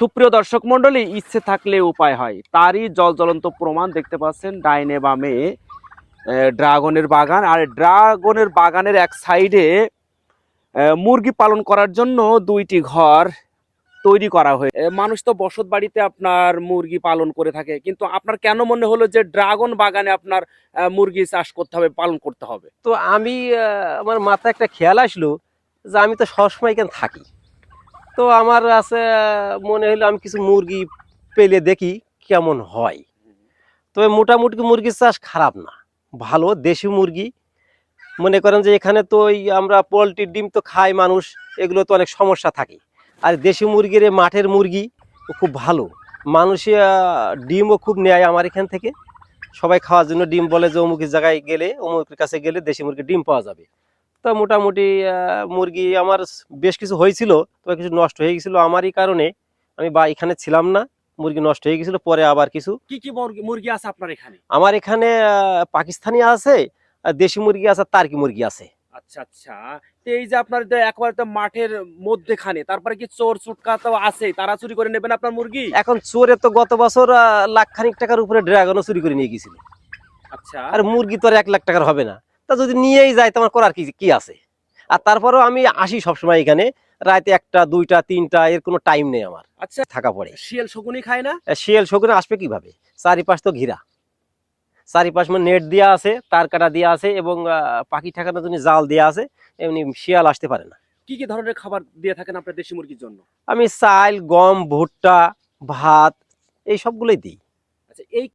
সুপ্রিয় দর্শক মন্ডলী, ইচ্ছে থাকলে উপায় হয়, তারই জ্বলন্ত প্রমাণ দেখতে পাচ্ছেন ডাইনে বামে ড্রাগনের বাগান। আর ড্রাগনের বাগানের এক সাইডে মুরগি পালন করার জন্য দুইটি ঘর তৈরি করা হয়েছে। মানুষ তো বসত বাড়িতে আপনার মুরগি পালন করে থাকে, কিন্তু আপনার কেন মনে হলো যে ড্রাগন বাগানে আপনার মুরগি চাষ করতে হবে, পালন করতে হবে? তো আমি আমার মাথায় একটা খেয়াল আসলো যে আমি তো সবসময় এখানে থাকি। তো আমার আছে মনে হলো আমি কিছু মুরগি পেলে দেখি কেমন হয়। তবে মোটামুটি মুরগির চাষ খারাপ না, ভালো দেশি মুরগি। মনে করেন যে এখানে তো ওই আমরা পোলট্রির ডিম তো খাই মানুষ, এগুলো তো অনেক সমস্যা থাকে। আর দেশি মুরগির এই মাঠের মুরগি খুব ভালো, মানুষে ডিমও খুব নেয় আমার এখান থেকে। সবাই খাওয়ার জন্য ডিম বলে যে অমুকের জায়গায় গেলে, অমুকের কাছে গেলে দেশি মুরগির ডিম পাওয়া যাবে। তো মোটামুটি মুরগি আমার বেশ কিছু হয়েছিল, তবে কিছু নষ্ট হয়ে গেছিলো আমারই কারণে। আমি এখানে ছিলাম না, মুরগি নষ্ট হয়ে গেছিলো। পরে আবার কিছু কি কি মুরগি আছে আপনার এখানে? আমার এখানে পাকিস্তানি আছে, আর দেশি মুরগি আছে, আর টার্কি মুরগি আছে। আচ্ছা আচ্ছা। তো এই যে আপনার যে একেবারে তো মাঠের মধ্যেখানে, তারপরে কি চোর চুটকা তো আছে, তারা চুরি করে নেবেন আপনার মুরগি? এখন চোরে তো গত বছর লাখ টাকার উপরে ড্রাগনও চুরি করে নিয়ে গেছিল। আচ্ছা। আর মুরগি তো আর 1 লাখ টাকার হবে না, তা যদি নিয়েই যায় তোমার করার কি কি আছে। আর তারপরেও আমি আসি সবসময় এখানে, রাতে 1টা 2টা 3টা, এর কোনো টাইম নেই আমার আচ্ছা, থাকা পড়ে। শিয়াল শকুনি খায় না? শিয়াল শকুন আসবে কিভাবে? চারিপাশ তো ঘিরা, চারিপাশ মানে নেট দেওয়া আছে, তার কাটা দেওয়া আছে, এবং পাখি ঠেকানোর জন্য জাল দেওয়া আছে। এমনি শিয়াল আসতে পারে না। কি কি ধরনের খাবার দিয়ে থাকেন আপনার দেশি মুরগির জন্য? আমি চাল, গম, ভুট্টা, ভাত এই সবগুলোই দিই। আচ্ছা, এই